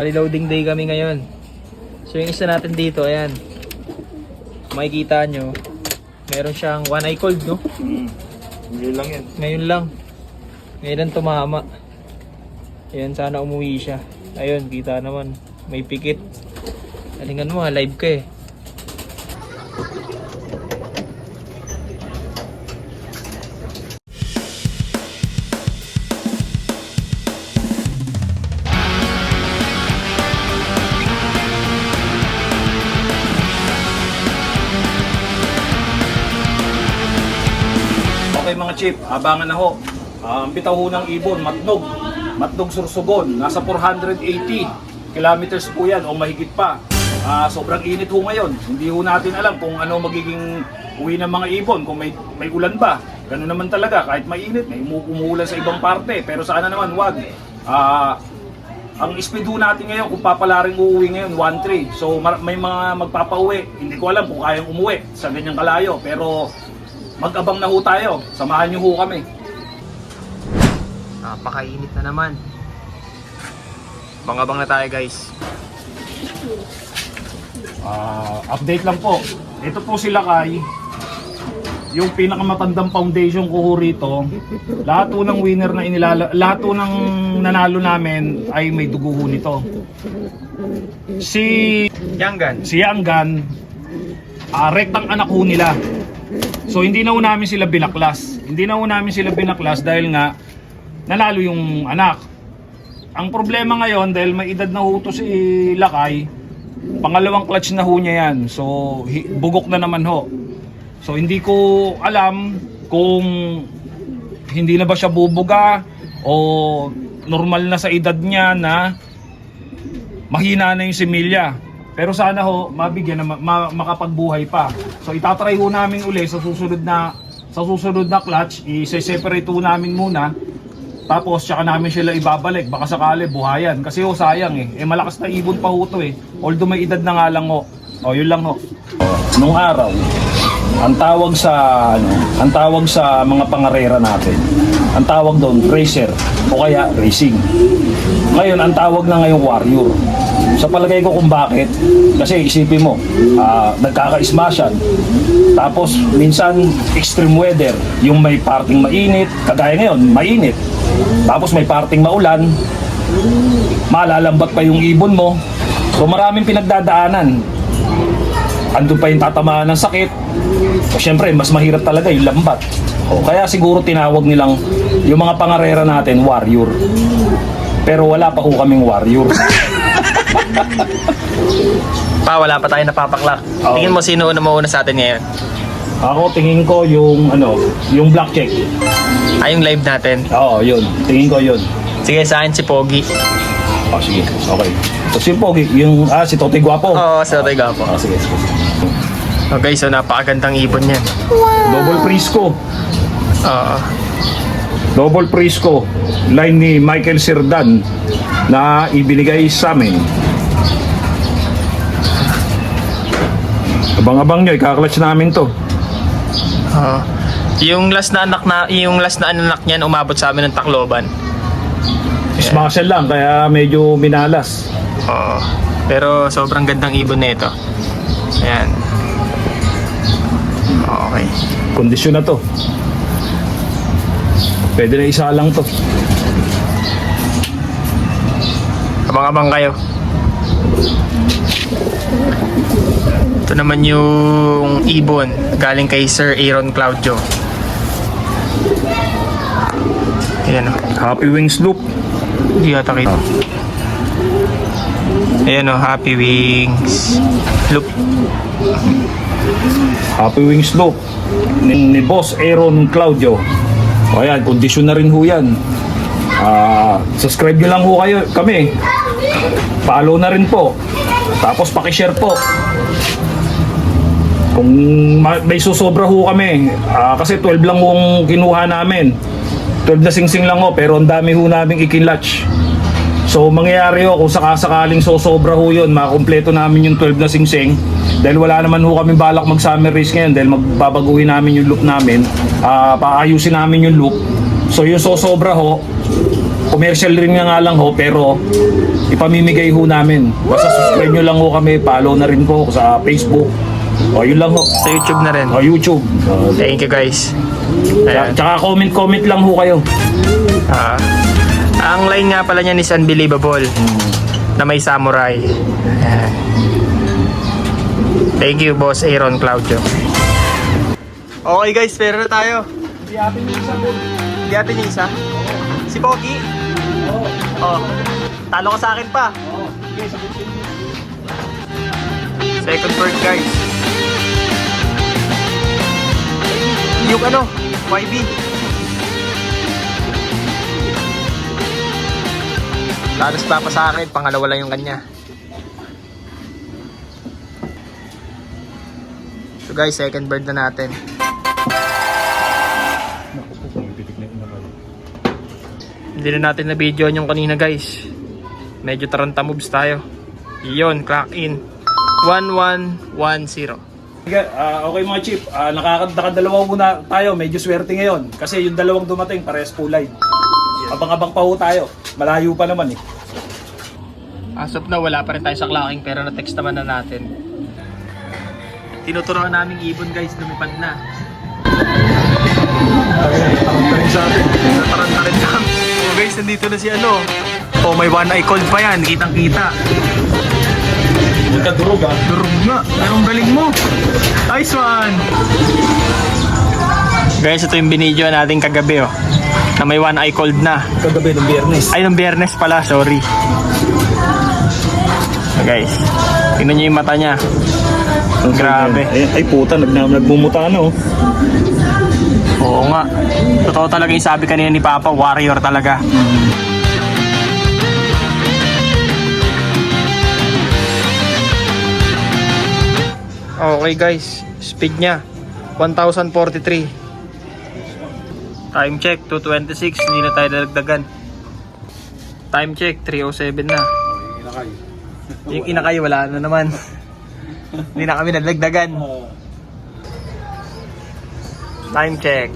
Reloading day kami ngayon. So yung isa natin dito, ayan. Makikita nyo, meron siyang one eye cold, no? Ngayon lang yan. Ngayon lang. Ngayon lang tumama. Ayan, sana umuwi siya. Ayun, kita naman. May pikit. Galingan mo, live ka eh. Okay mga chip, abangan na ho. Ang bitaw ho ng ibon, Matnog Sursugon, nasa 480 kilometers po yan o mahigit pa. Sobrang init ho ngayon. Hindi ho natin alam kung ano magiging uwi ng mga ibon, kung may ulan ba. Ganun naman talaga, kahit mainit, may umuulan sa ibang parte. Pero sana naman wag. Ang speed ho natin ngayon, kung papalaring uuwi ngayon, 1-3. So may mga magpapauwi. Hindi ko alam kung kayang umuwi sa ganyang kalayo. Pero mag-abang na ho tayo. Samahan niyo ho kami. Napakainit na naman. Bang-abang na tayo, guys. Update lang po. Ito po si Lakay. Yung pinakamatandang foundation ko ho rito. Lahat po ng winner na lahat po ng nanalo namin ay may dugo ho nito. Si Yanggan, rektang anak ho nila. So hindi na ho namin sila binaklas. Dahil nga nanalo yung anak. Ang problema ngayon, dahil may edad na ho to si Lakay, pangalawang clutch na ho niya yan. So bugok na naman ho. So hindi ko alam kung hindi na ba siya bubuga o normal na sa edad niya na mahina na yung similya. Pero sana ho mabigyan na makapagbuhay pa. So itatry ho namin uli sa susunod na clutch, i-separate ho namin muna. Tapos tsaka namin sila ibabalik, baka sakali buhayan. Kasi ho sayang eh malakas na ibon pa ho to eh. Although may edad na nga lang ho. O yun lang ho. Nung araw, ang tawag sa mga pangarera natin, ang tawag doon racer o kaya racing. Ngayon ang tawag na ngayong warrior. Sa palagay ko kung bakit, kasi isipin mo, nagkaka-smashan. Tapos minsan extreme weather, yung may parting mainit, kagaya ngayon, mainit. Tapos may parting maulan, malalambat pa yung ibon mo. So maraming pinagdadaanan. Andun pa yung tatamaan ng sakit. O syempre, mas mahirap talaga yung lambat. O kaya siguro tinawag nilang yung mga pangarera natin, warrior. Pero wala pa ho kaming warrior. Wala pa tayo napapaklak. Oo. Tingin mo sino mauna sa atin ngayon? Ako tingin ko yung yung black check. Yung live natin. Oo, yun. Tingin ko yun. Sige, sa akin si Pogi. Sige. Okay. So si Pogi, yung si Totoy Guapo. Oo, sa tayo gapo. Sige. Okay, so napakagandang ibon yan. Double Prisco. Oo. Double Prisco. Line ni Michael Sirdan na ibinigay sa amin. Abang-abang nyo, ikaklutch namin to. Yung last na anak niyan umabot sa amin ng Tacloban. Smasher lang, kaya medyo minalas. Oo. Pero sobrang gandang ibon na ito. Ayan. Okay. Kondisyon na to. Pwede na isa lang to. Abang-abang kayo. Ito naman yung ibon galing kay Sir Aaron Claudio. Ayan o. Happy Wings Loop. Hindi yata kita. Ayan o, Happy Wings Loop. Happy Wings Loop ni Boss Aaron Claudio. O ayan, kondisyon na rin ho yan. Subscribe nyo lang ho kami. Follow na rin po. Tapos pakishare po. Kung may susobra ho kami, kasi 12 lang hong kinuha namin. 12 na singsing lang ho, pero ang dami ho namin ikinlatch. So mangyayari ho, kung sakasakaling sosobra ho yun, makakompleto namin yung 12 na singsing. Dahil wala naman ho kami balak mag summer race ngayon, dahil magbabaguhin namin yung loop namin. Paayusin namin yung loop. So yung sosobra ho, commercial rin nga lang ho, pero ipamimigay ho namin. Basta subscribe nyo lang ho kami, follow na rin po sa Facebook. O yun lang ho. Sa YouTube na rin. O YouTube. Thank you guys. Ayan. Tsaka comment lang ho kayo. Ang line nga pala niyan is Unbelievable na may samurai. Ayan. Thank you, Boss Aaron Claudio. Okay guys, pero na tayo. Hindi atin yung isa po. Hindi atin yung isa. Si Pogi. Oo. Oh, talo ka sa akin pa. Oo. Sige, sagutin mo. Second bird guys. Yung ano, YB. Lalos pa sa akin, pangalawa lang yung kanya. So guys, second bird na natin. Naku po, pumipitik na yung inakal. Hindi na natin na videoan yung kanina guys. Medyo taranta moves tayo. Iyon, clock in 1110. Okay mga chip, nakakadalawa muna tayo, medyo swerte ngayon. Kasi yung dalawang dumating, parehas full line. Abang-abang pa ho tayo, malayo pa naman eh. As of now, wala pa rin tayo sa clocking pero na-text naman na natin. Tinuturoan namin ibon guys, lumipad na. Taranta rin sa atin. Nataranta rin kami. So guys, nandito na si ano. Oh, may one eye cold pa yan, kitang kita. Yung kadurog ah. Durog nga, anong galing mo? Nice one! Guys, ito yung binidyo natin kagabi oh. Na may one eye cold na. Kagabi ng Biyernes. Ay, ng Biyernes pala, sorry. So guys, tingnan nyo yung mata niya. Grabe. Ay puta, nagmumuta na oh. Oo nga. Totoo talaga yung sabi kanina ni Papa, warrior talaga. Okay guys, speed niya 1043. Time check 226, hindi na tayo dadagdagan. Time check 307 na. Yung inakay wala na naman. Hindi na kami nadagdagan. Time check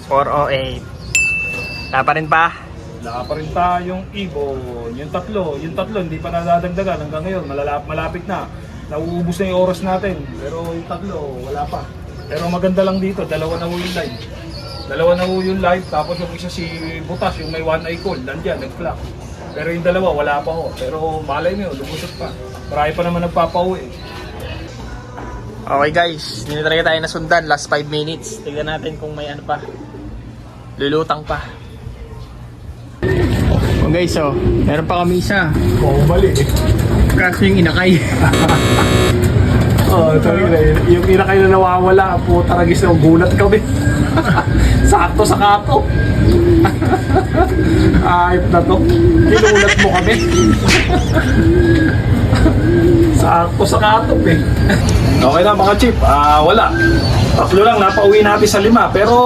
408. Wala pa rin pa. Wala pa rin tayong ibon. Yung tatlo hindi pa nadadagdagan hanggang ngayon, malapit na. Nauubos na yung oras natin, pero yung tatlo wala pa. Pero maganda lang dito, dalawa na ho yung live. Tapos yung isa si Butas, yung may one eye cold, nandyan, nag-clock. Pero yung dalawa wala pa ho. Pero malay mo yun, lumusot pa. Marami pa naman nagpapauwi. Okay guys, hindi na talaga tayo nasundan. Last 5 minutes. Tignan natin kung may ano pa. Lulutang pa. Oh guys, oh, meron pa kami isa. Bumali eh. Kaso yung inakay. Yung inakay na nawawala, puta ragis na gulat kami. Sakto sa kato. Ayop na to. Kinulat mo kami. Sakto sa kato eh. Okay na mga chip, wala. Tatlo lang, napauwi natin sa 5. Pero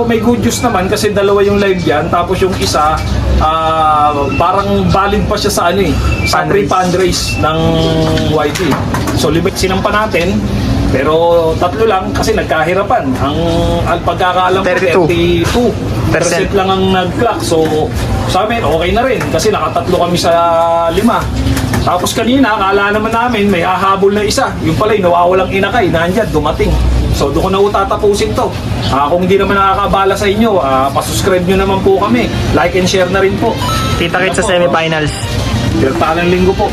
may good news naman kasi dalawa yung live yan. Tapos yung isa, parang valid pa siya sa ano eh, sa pre-fundraise ng YT. So limit sinampa natin, pero tatlo lang kasi nagkahirapan. Ang pagkakaalam ko 32% lang ang nag-clock. So sa amin okay na rin kasi nakatatlo kami sa 5. Tapos kanina, akala naman namin may hahabol na isa. Yung pala yung nawawalang inakay, nandyan, dumating. So doon ko na utatapusin to. Kung hindi naman nakakabala sa inyo, pasubscribe nyo naman po kami. Like and share na rin po. Kita-kits sa semifinals. Pirtahan ng linggo po.